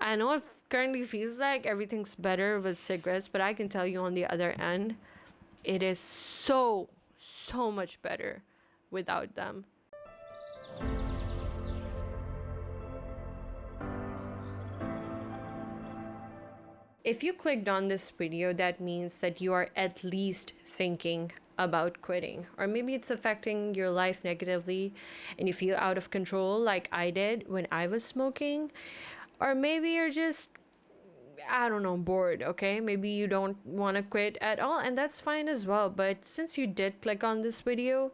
I know it currently feels like everything's better with cigarettes, but I can tell you on the other end, it is so much better without them. If you clicked on this video, that means that you are at least thinking about quitting, or maybe it's affecting your life negatively and you feel out of control like I did when I was smoking. Or maybe you're just, I don't know, bored, okay? Maybe you don't want to quit at all, and that's fine as well. But since you did click on this video,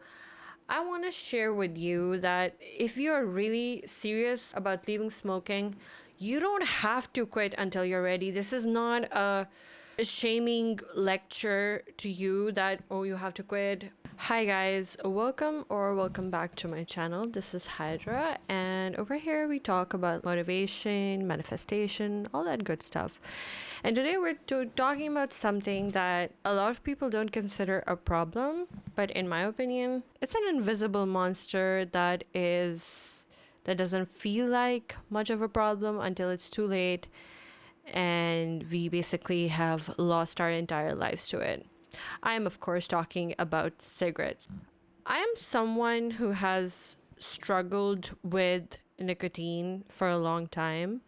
I want to share with you that if you're really serious about leaving smoking, you don't have to quit until you're ready. This is not a shaming lecture to you that, oh, you have to quit. Hi guys, welcome back to my channel. This is Hydra, and over here we talk about motivation, manifestation, all that good stuff. And today we're talking about something that a lot of people don't consider a problem, but in my opinion, it's an invisible monster that doesn't feel like much of a problem until it's too late and we basically have lost our entire lives to it. I am, of course, talking about cigarettes. I am someone who has struggled with nicotine for a long time.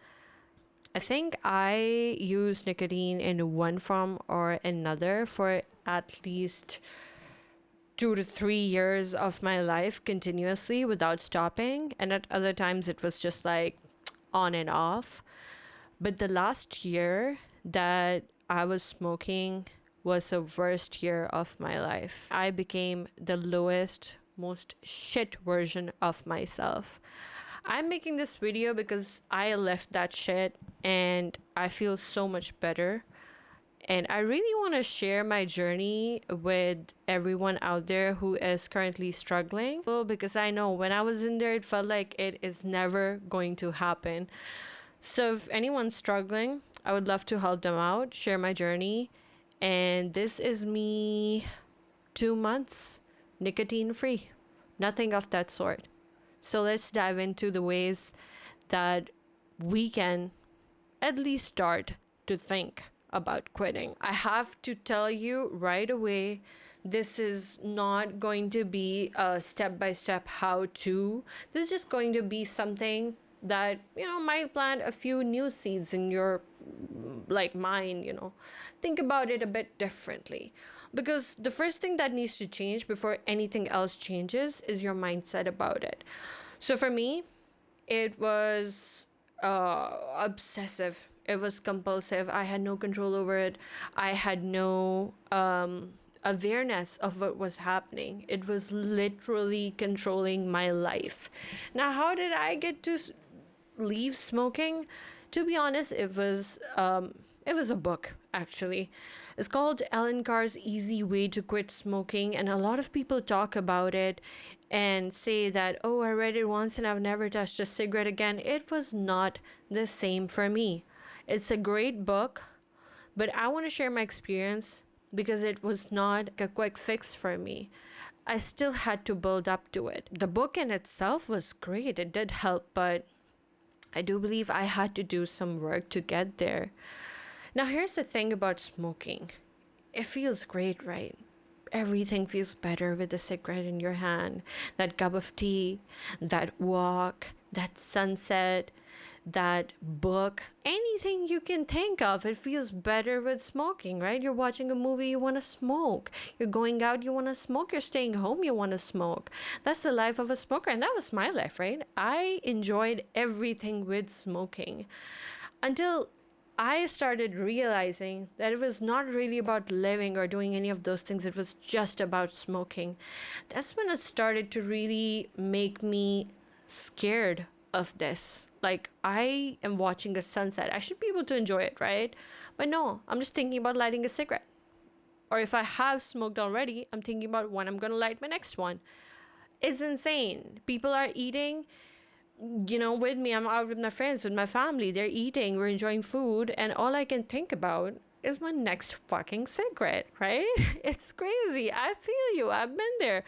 I think I used nicotine in one form or another for at least 2 to 3 years of my life continuously without stopping. And at other times it was just like on and off. But the last year that I was smoking was the worst year of my life. I became the lowest, most shit version of myself. I'm making this video because I left that shit and I feel so much better. And I really want to share my journey with everyone out there who is currently struggling. Well, because I know when I was in there, it felt like it is never going to happen. So if anyone's struggling, I would love to help them out, share my journey. And this is me 2 months nicotine free, nothing of that sort. So let's dive into the ways that we can at least start to think about quitting. I have to tell you right away, this is not going to be a step-by-step how-to. This is just going to be something that, might plant a few new seeds in your mind. Think about it a bit differently, because the first thing that needs to change before anything else changes is your mindset about it. So for me, it was obsessive. It was compulsive. I had no control over it. I had no awareness of what was happening. It was literally controlling my life. Now, how did I get to leave smoking? To be honest, it was a book, actually. It's called Ellen Carr's Easy Way to Quit Smoking, and a lot of people talk about it and say that, oh, I read it once and I've never touched a cigarette again. It was not the same for me. It's a great book, but I want to share my experience because it was not a quick fix for me. I still had to build up to it. The book in itself was great. It did help, but I do believe I had to do some work to get there. Now, here's the thing about smoking. It feels great, right? Everything feels better with a cigarette in your hand. That cup of tea, that walk, that sunset, that book, anything you can think of, it feels better with smoking, right? You're watching a movie, you want to smoke. You're going out, you want to smoke. You're staying home, you want to smoke. That's the life of a smoker, and that was my life, right? I enjoyed everything with smoking until I started realizing that it was not really about living or doing any of those things. It was just about smoking. That's when it started to really make me scared of this. Like, I am watching the sunset. I should be able to enjoy it, right? But no, I'm just thinking about lighting a cigarette. Or if I have smoked already, I'm thinking about when I'm going to light my next one. It's insane. People are eating, with me. I'm out with my friends, with my family. They're eating, we're enjoying food. And all I can think about is my next fucking cigarette, right? It's crazy. I feel you. I've been there.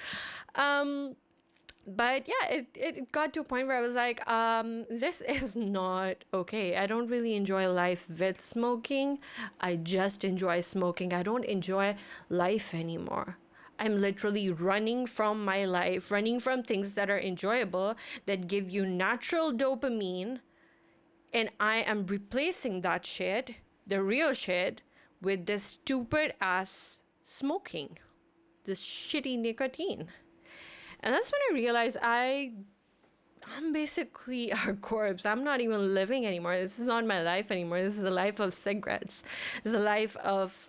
But yeah, it got to a point where I was like, this is not okay. I don't really enjoy life with smoking. I just enjoy smoking. I don't enjoy life anymore. I'm literally running from my life, running from things that are enjoyable, that give you natural dopamine, and I am replacing that shit, the real shit, with this stupid ass smoking, this shitty nicotine. And that's when I realized I'm basically a corpse. I'm not even living anymore. This is not my life anymore. This is a life of cigarettes. This is a life of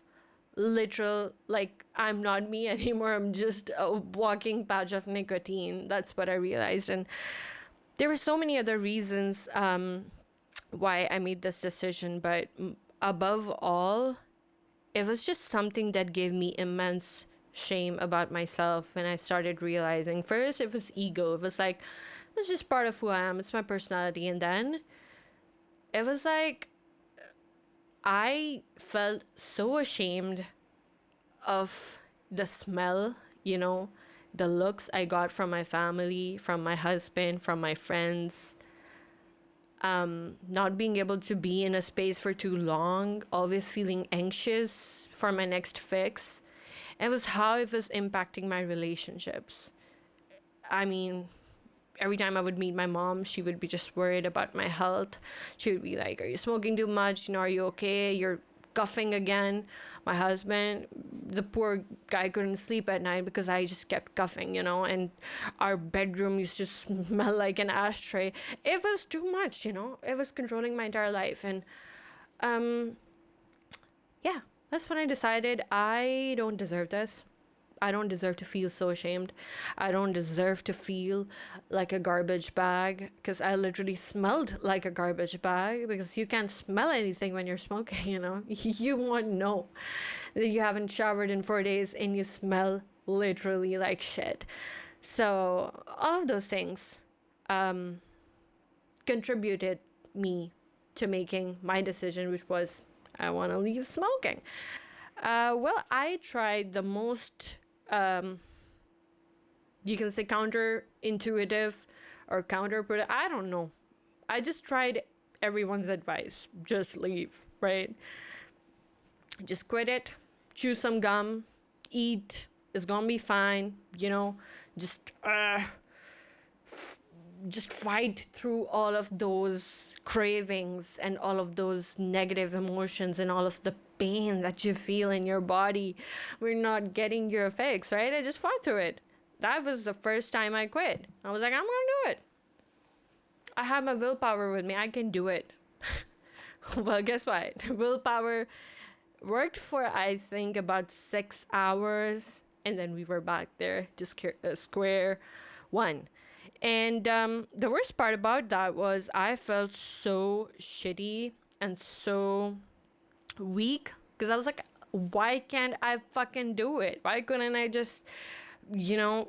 literal, like, I'm not me anymore. I'm just a walking patch of nicotine. That's what I realized. And there were so many other reasons why I made this decision, but above all, it was just something that gave me immense shame about myself when I started realizing. First, it was ego. It was like, it's just part of who I am. It's my personality. And then it was like, I felt so ashamed of the smell, the looks I got from my family, from my husband, from my friends. Not being able to be in a space for too long, always feeling anxious for my next fix. It was how it was impacting my relationships. I mean, every time I would meet my mom, she would be just worried about my health. She would be like, "Are you smoking too much? Are you okay? You're coughing again." My husband, the poor guy, couldn't sleep at night because I just kept coughing, and our bedroom used to smell like an ashtray. It was too much, It was controlling my entire life. And yeah, that's when I decided I don't deserve this. I don't deserve to feel so ashamed. I don't deserve to feel like a garbage bag, because I literally smelled like a garbage bag, because you can't smell anything when you're smoking, You won't know that you haven't showered in 4 days and you smell literally like shit. So all of those things contributed me to making my decision, which was I want to leave smoking. Well, I tried the most, you can say, counterintuitive or counterproductive. I don't know. I just tried everyone's advice. Just leave, right? Just quit it. Chew some gum. Eat. It's gonna be fine. Just just fight through all of those cravings and all of those negative emotions and all of the pain that you feel in your body. We're not getting your fix, right? I just fought through it. That was the first time I quit. I was like, I'm gonna do it. I have my willpower with me. I can do it. Well, guess what? Willpower worked for, I think, about 6 hours, and then we were back there to square one. And the worst part about that was I felt so shitty and so weak, because I was like, why can't I fucking do it? Why couldn't I just,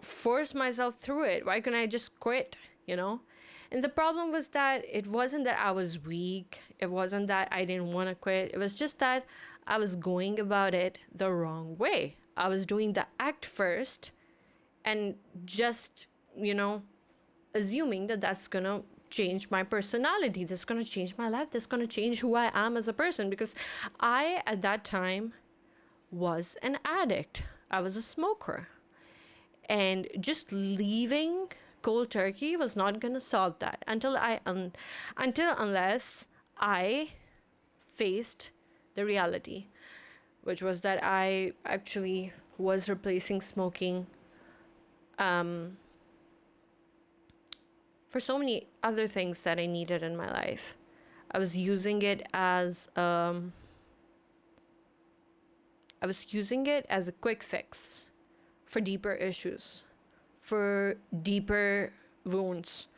force myself through it? Why couldn't I just quit, And the problem was that it wasn't that I was weak. It wasn't that I didn't want to quit. It was just that I was going about it the wrong way. I was doing the act first and just, assuming that that's going to change my personality, that's going to change my life, that's going to change who I am as a person, because I, at that time, was an addict. I was a smoker. And just leaving cold turkey was not going to solve that unless I faced the reality, which was that I actually was replacing smoking for so many other things that I needed in my life. I was using it as a quick fix for deeper issues, for deeper wounds,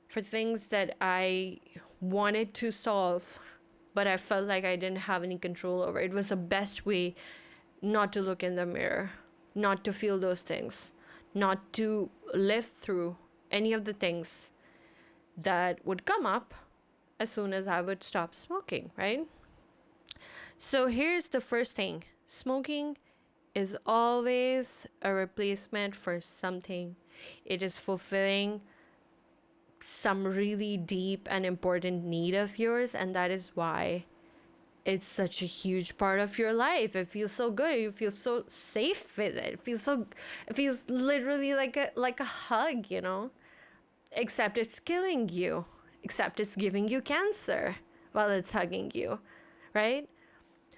for things that I wanted to solve, but I felt like I didn't have any control over. It was the best way not to look in the mirror, not to feel those things, not to live through any of the things that would come up as soon as I would stop smoking, right? So here's the first thing. Smoking is always a replacement for something It is fulfilling some really deep and important need of yours, and that is why it's such a huge part of your life. It feels so good. You feel so safe with it. It feels literally like a hug, you know? Except it's killing you. Except it's giving you cancer while it's hugging you, right?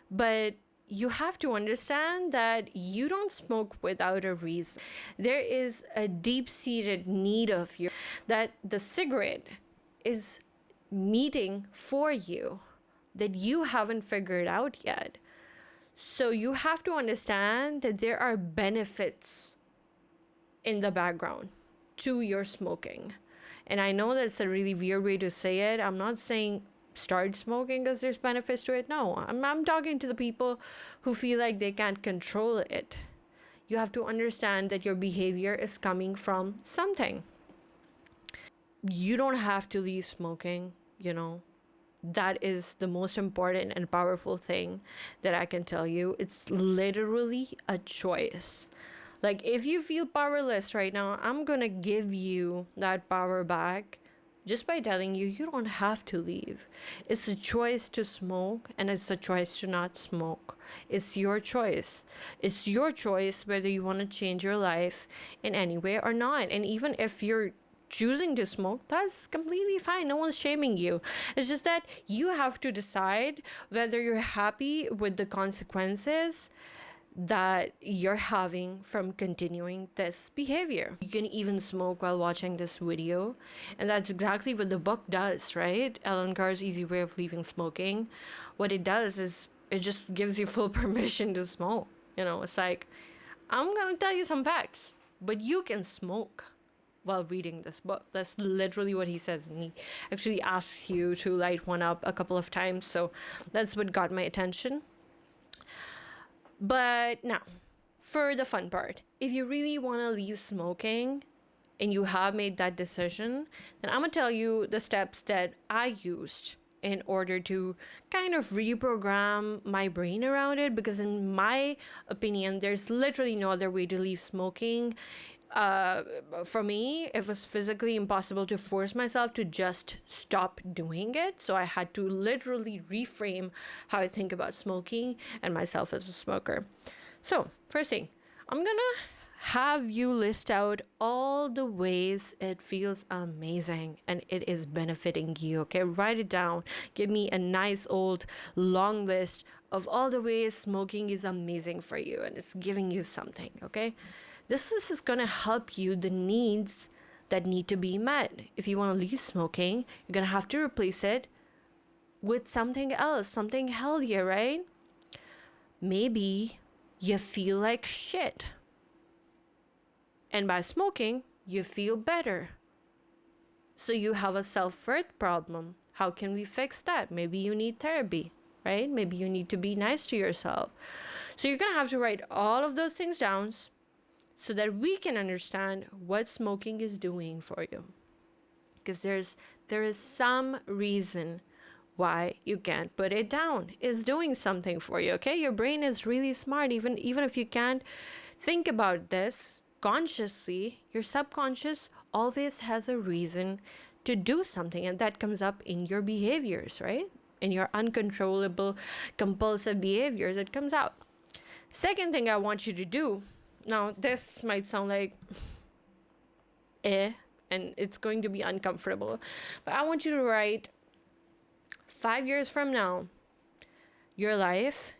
But you have to understand that you don't smoke without a reason. There is a deep-seated need of you that the cigarette is meeting for you that you haven't figured out yet. So you have to understand that there are benefits in the background to your smoking. And I know that's a really weird way to say it. I'm not saying start smoking because there's benefits to it. No, I'm talking to the people who feel like they can't control it. You have to understand that your behavior is coming from something. You don't have to leave smoking, you know. That is the most important and powerful thing that I can tell you. It's literally a choice. Like, if you feel powerless right now, I'm gonna give you that power back just by telling you you don't have to leave. It's a choice to smoke, and it's a choice to not smoke. It's your choice. It's your choice whether you want to change your life in any way or not. And even if you're choosing to smoke, that's completely fine. No one's shaming you. It's just that you have to decide whether you're happy with the consequences that you're having from continuing this behavior. You can even smoke while watching this video, and that's exactly what the book does, right? Alan Carr's Easy Way of Leaving Smoking. What it does is it just gives you full permission to smoke. You know, it's like, I'm gonna tell you some facts, but you can smoke while reading this book. That's literally what he says, and he actually asks you to light one up a couple of times. So that's what got my attention. But now, for the fun part, if you really want to leave smoking and you have made that decision, then I'm gonna tell you the steps that I used in order to kind of reprogram my brain around it, because in my opinion, there's literally no other way to leave smoking. For me, it was physically impossible to force myself to just stop doing it. So I had to literally reframe how I think about smoking and myself as a smoker. So, first thing, I'm gonna have you list out all the ways it feels amazing and it is benefiting you. Okay, write it down. Give me a nice old long list of all the ways smoking is amazing for you and it's giving you something. Okay. This is going to help you the needs that need to be met. If you want to leave smoking, you're going to have to replace it with something else, something healthier, right? Maybe you feel like shit. And by smoking, you feel better. So you have a self-worth problem. How can we fix that? Maybe you need therapy, right? Maybe you need to be nice to yourself. So you're going to have to write all of those things down so that we can understand what smoking is doing for you. Because there is some reason why you can't put it down. It's doing something for you, okay? Your brain is really smart. Even if you can't think about this consciously, your subconscious always has a reason to do something, and that comes up in your behaviors, right? In your uncontrollable, compulsive behaviors, it comes out. Second thing I want you to do, now, this might sound like and it's going to be uncomfortable, but I want you to write 5 years from now, your life,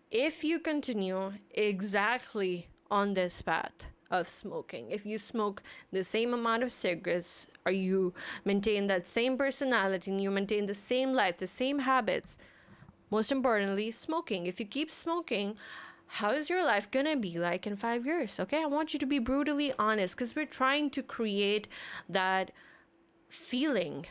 if you continue exactly on this path of smoking, if you smoke the same amount of cigarettes, or you maintain that same personality, and you maintain the same life, the same habits, most importantly, smoking. If you keep smoking, how is your life gonna be like in 5 years? Okay, I want you to be brutally honest, because we're trying to create that feeling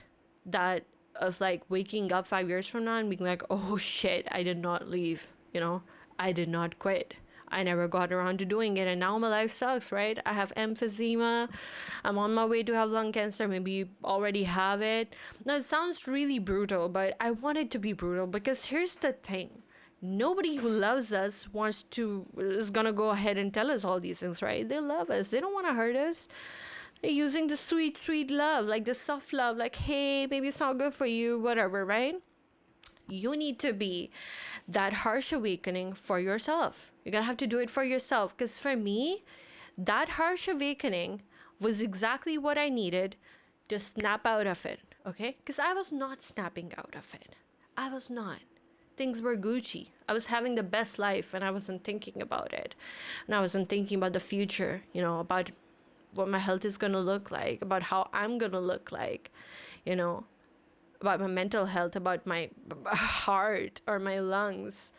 that of like waking up 5 years from now and being like, oh shit, I did not leave, you know, I did not quit, I never got around to doing it, and now my life sucks, right? I have emphysema, I'm on my way to have lung cancer, maybe you already have it. Now it sounds really brutal, but I want it to be brutal, because here's the thing. Nobody who loves us is gonna go ahead and tell us all these things, right? They love us. They don't want to hurt us. using the sweet, sweet love, like the soft love, like, hey, maybe it's not good for you, whatever, right? You need to be that harsh awakening for yourself. You're gonna have to do it for yourself. Because for me, that harsh awakening was exactly what I needed to snap out of it, okay? Because I was not snapping out of it. I was not. Things were Gucci. I was having the best life and I wasn't thinking about it. And I wasn't thinking about the future, about what my health is going to look like, about how I'm going to look like, about my mental health, about my heart or my lungs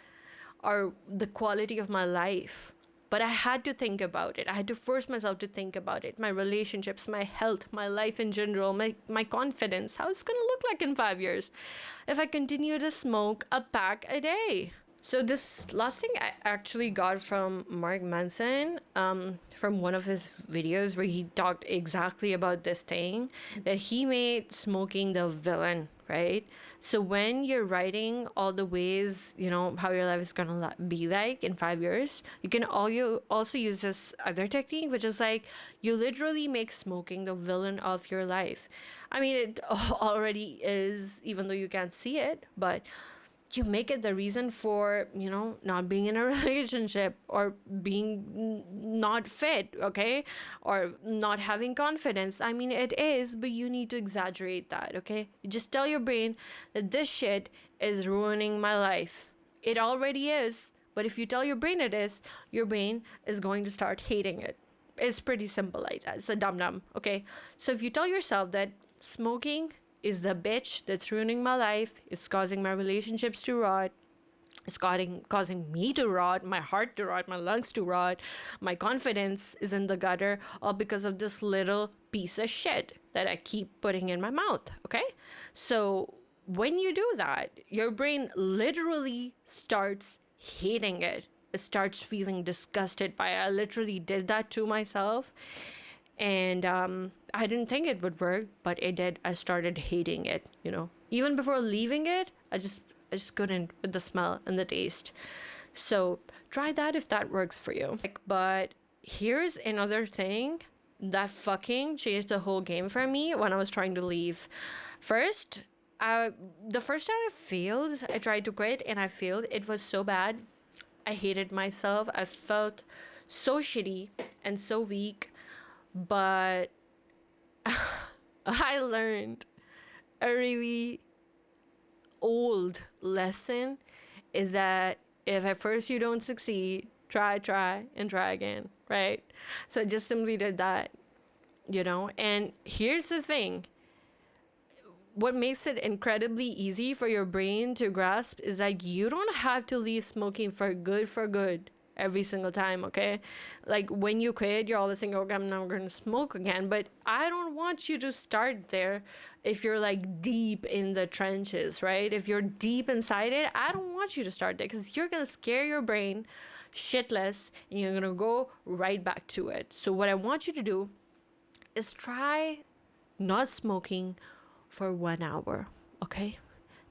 or the quality of my life. But I had to think about it. I had to force myself to think about it. My relationships, my health, my life in general, my confidence, how it's going to look like in 5 years if I continue to smoke a pack a day. So this last thing I actually got from Mark Manson, from one of his videos where he talked exactly about this thing, that he made smoking the villain, right? So when you're writing all the ways, how your life is going to be like in 5 years, you can also use this other technique, which is like you literally make smoking the villain of your life. I mean, it already is, even though you can't see it, but you make it the reason for, not being in a relationship or being not fit, okay? Or not having confidence. I mean, it is, but you need to exaggerate that, okay? You just tell your brain that this shit is ruining my life. It already is, but if you tell your brain it is, your brain is going to start hating it. It's pretty simple like that. It's a dum-dum, okay? So if you tell yourself that smoking is the bitch that's ruining my life, it's causing my relationships to rot, it's causing me to rot, my heart to rot, my lungs to rot, my confidence is in the gutter, all because of this little piece of shit that I keep putting in my mouth, okay? So when you do that, your brain literally starts hating it. It starts feeling disgusted by it. I literally did that to myself. And I didn't think it would work, but it did. I started hating it, Even before leaving it, I just couldn't with the smell and the taste. So try that if that works for you. But here's another thing that fucking changed the whole game for me when I was trying to leave. The first time I tried to quit and I failed. It was so bad. I hated myself. I felt so shitty and so weak. But I learned a really old lesson, is that if at first you don't succeed, try and try again, right? So I just simply did that, And here's the thing. What makes it incredibly easy for your brain to grasp is that you don't have to leave smoking for good every single time, okay? Like when you quit, you're always thinking, okay, I'm not gonna smoke again. But I don't want you to start there if you're like deep in the trenches, right? If you're deep inside it, I don't want you to start there because you're gonna scare your brain shitless and you're gonna go right back to it. So what I want you to do is try not smoking for 1 hour, okay?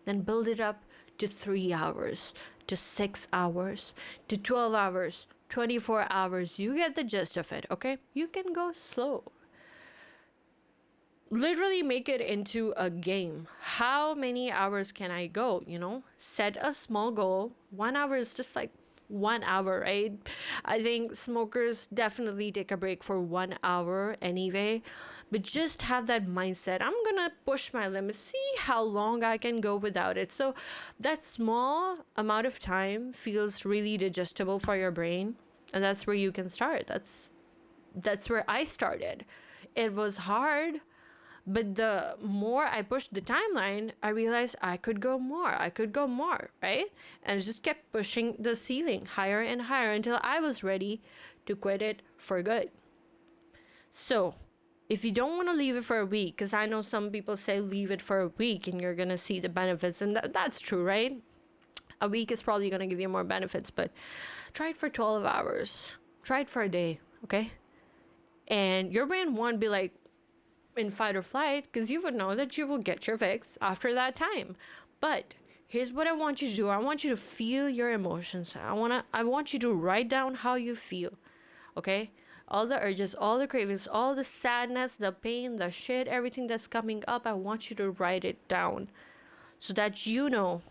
Then build it up to 3 hours, to 6 hours, to 12 hours, 24 hours. You get the gist of it, okay? You can go slow. Literally make it into a game. How many hours can I go, Set a small goal. 1 hour is just like 1 hour, right? I think smokers definitely take a break for 1 hour anyway. But just have that mindset. I'm gonna push my limits, see how long I can go without it. So that small amount of time feels really digestible for your brain. And that's where you can start. That's where I started. It was hard. But the more I pushed the timeline, I realized I could go more, right? And I just kept pushing the ceiling higher and higher until I was ready to quit it for good. So if you don't want to leave it for a week, because I know some people say leave it for a week and you're going to see the benefits. And that's true, right? A week is probably going to give you more benefits, but try it for 12 hours. Try it for a day, okay? And your brain won't be like in fight or flight, because you would know that you will get your fix after that time. But here's what I want you to do. I want you to feel your emotions. I want you to write down how you feel, okay? all the urges, all the cravings, all the sadness, the pain, the shit, everything that's coming up, I want you to write it down so that you know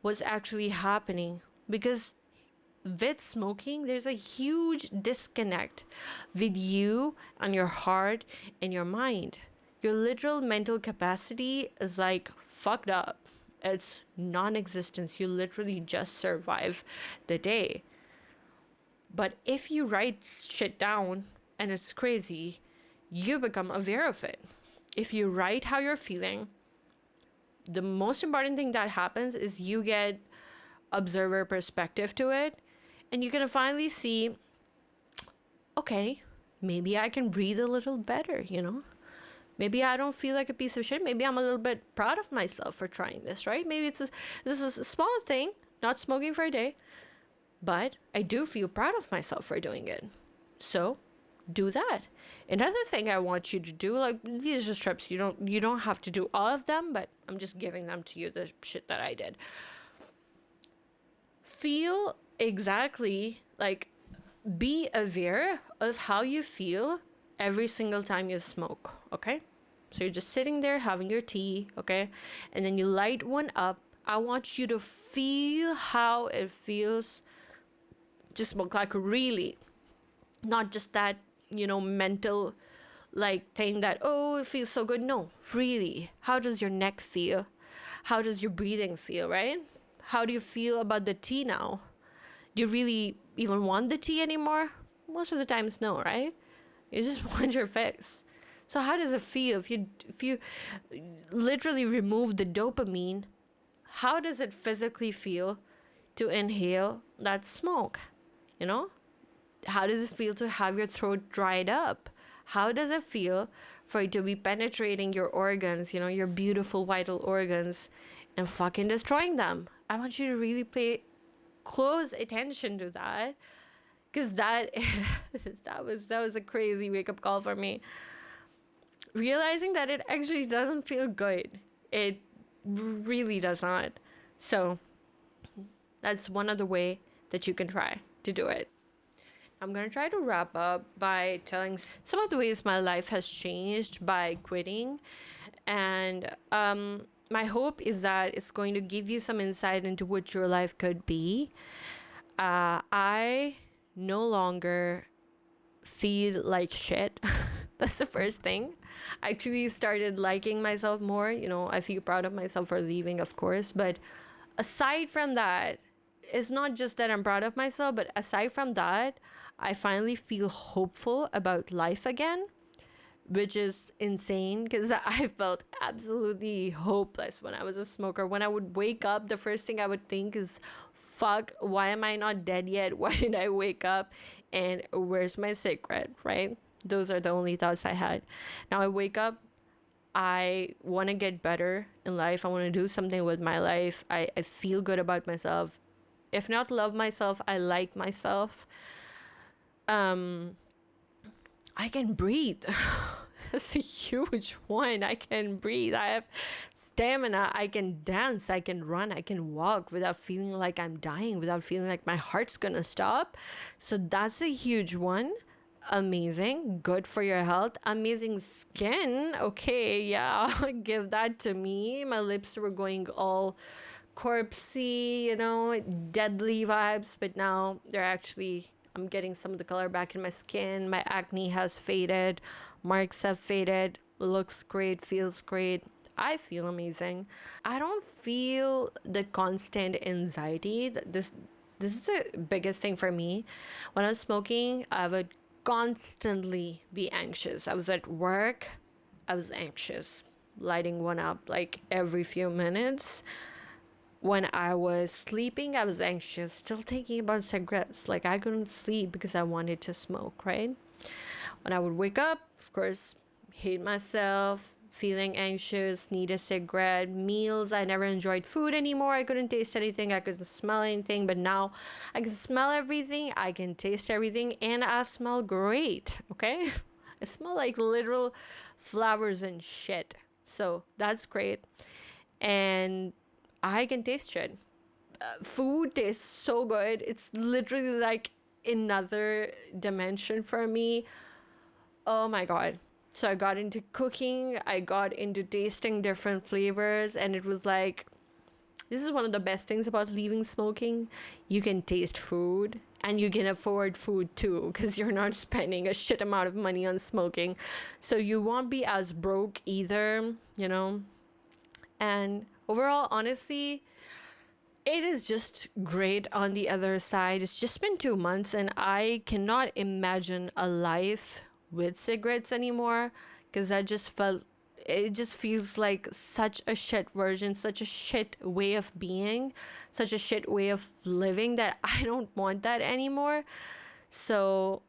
what's actually happening. Because with smoking, there's a huge disconnect with you and your heart and your mind. Your literal mental capacity is like fucked up. It's non-existence. You literally just survive the day. But if you write shit down and it's crazy, you become aware of it. If you write how you're feeling, the most important thing that happens is you get observer perspective to it, and you can finally see, okay, maybe I can breathe a little better, you know? Maybe I don't feel like a piece of shit. Maybe I'm a little bit proud of myself for trying this, right? Maybe this is a small thing, not smoking for a day, but I do feel proud of myself for doing it. So do that. Another thing I want you to do, like, these are just tips. You don't have to do all of them, but I'm just giving them to you, the shit that I did. Feel exactly, like, be aware of how you feel every single time you smoke, okay? So you're just sitting there having your tea, okay? And then you light one up. I want you to feel how it feels to smoke, like, really. Not just that, you know, mental, like, thing that, oh, it feels so good. No, really. How does your neck feel? How does your breathing feel, right? How do you feel about the tea now? Do you really even want the tea anymore? Most of the times, no, right? You just want your fix. So how does it feel if you literally remove the dopamine? How does it physically feel to inhale that smoke? You know? How does it feel to have your throat dried up? How does it feel for it to be penetrating your organs, you know, your beautiful vital organs, and fucking destroying them? I want you to really pay close attention to that, because that was a crazy wake-up call for me. Realizing that it actually doesn't feel good. It really does not. So that's one other way that you can try to do it. I'm going to try to wrap up by telling some of the ways my life has changed by quitting. And my hope is that it's going to give you some insight into what your life could be. I no longer feel like shit. That's the first thing. I actually started liking myself more. You know, I feel proud of myself for leaving, of course. But aside from that, it's not just that I'm proud of myself, but aside from that, I finally feel hopeful about life again, which is insane because I felt absolutely hopeless when I was a smoker. When I would wake up, the first thing I would think is, fuck, why am I not dead yet? Why did I wake up? And where's my cigarette, right? Those are the only thoughts I had. Now I wake up, I want to get better in life. I want to do something with my life. I feel good about myself. If not love myself, I like myself. I can breathe. That's a huge one. I can breathe. I have stamina. I can dance. I can run. I can walk without feeling like I'm dying, without feeling like my heart's gonna stop. So that's a huge one. Amazing. Good for your health. Amazing skin. Okay, yeah, give that to me. My lips were going all corpsey, you know, deadly vibes, but now they're actually, I'm getting some of the color back in my skin. My acne has faded. Marks have faded. Looks great. Feels great. I feel amazing. I don't feel the constant anxiety. This is the biggest thing for me. When I was smoking, I would constantly be anxious. I was at work. I was anxious. Lighting one up like every few minutes. When I was sleeping, I was anxious, still thinking about cigarettes. Like, I couldn't sleep because I wanted to smoke, right? When I would wake up, of course, hate myself, feeling anxious, need a cigarette. Meals, I never enjoyed food anymore. I couldn't taste anything. I couldn't smell anything. But now I can smell everything. I can taste everything. And I smell great, okay? I smell like literal flowers and shit. So that's great. And I can taste shit. Food tastes so good. It's literally like another dimension for me. Oh my God. So I got into cooking, I got into tasting different flavors, and it was like, this is one of the best things about leaving smoking. You can taste food and you can afford food too, because you're not spending a shit amount of money on smoking. So you won't be as broke either, you know? And overall, honestly, it is just great on the other side. It's just been 2 months and I cannot imagine a life with cigarettes anymore, because it just feels like such a shit version, such a shit way of being, such a shit way of living, that I don't want that anymore. So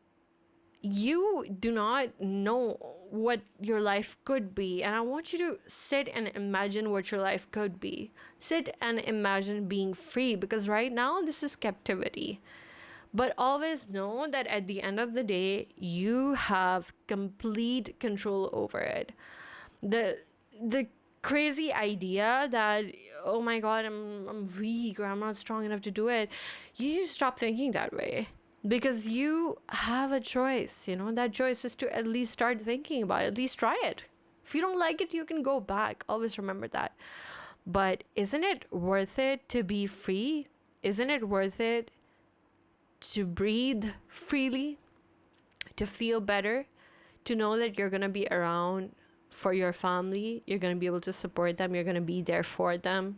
you do not know what your life could be, and I want you to sit and imagine what your life could be. Sit and imagine being free, because right now this is captivity. But always know that at the end of the day, you have complete control over it. The crazy idea that, oh my God, I'm weak, or I'm not strong enough to do it, you need to stop thinking that way, because you have a choice. You know, that choice is to at least start thinking about it, at least try it. If you don't like it, you can go back. Always remember that. But isn't it worth it to be free? Isn't it worth it to breathe freely, to feel better, to know that you're going to be around for your family, you're going to be able to support them, you're going to be there for them,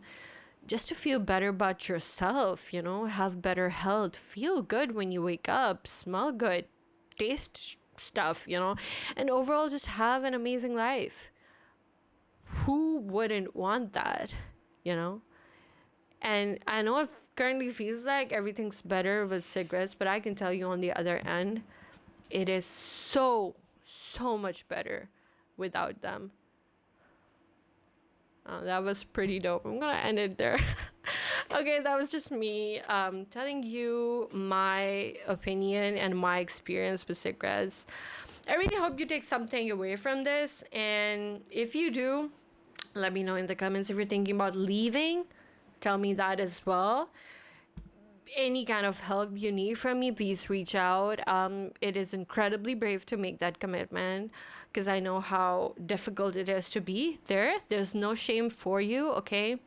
just to feel better about yourself, you know, have better health, feel good when you wake up, smell good, taste stuff, you know, and overall just have an amazing life. Who wouldn't want that, you know? And I know it currently feels like everything's better with cigarettes, but I can tell you on the other end, it is so, so much better without them. That was pretty dope. I'm gonna end it there. Okay, that was just me telling you my opinion and my experience with cigarettes. I really hope you take something away from this, and if you do, let me know in the comments. If you're thinking about leaving, tell me that as well. Any kind of help you need from me, please reach out. It is incredibly brave to make that commitment, because I know how difficult it is to be there. There's no shame for you, okay?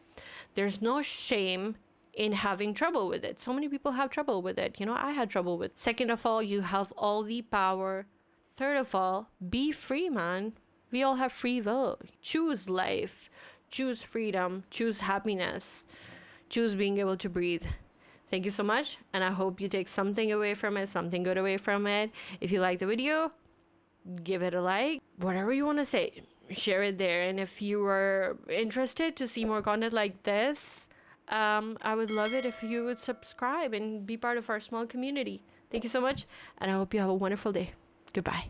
There's no shame in having trouble with it. So many people have trouble with it. You know, I had trouble with it. Second of all, you have all the power. Third of all, be free, man. We all have free will. Choose life, choose freedom, choose happiness, choose being able to breathe. Thank you so much, and I hope you take something away from it, something good away from it. If you like the video, give it a like. Whatever you want to say, share it there. And if you are interested to see more content like this, I would love it if you would subscribe and be part of our small community. Thank you so much, and I hope you have a wonderful day. Goodbye.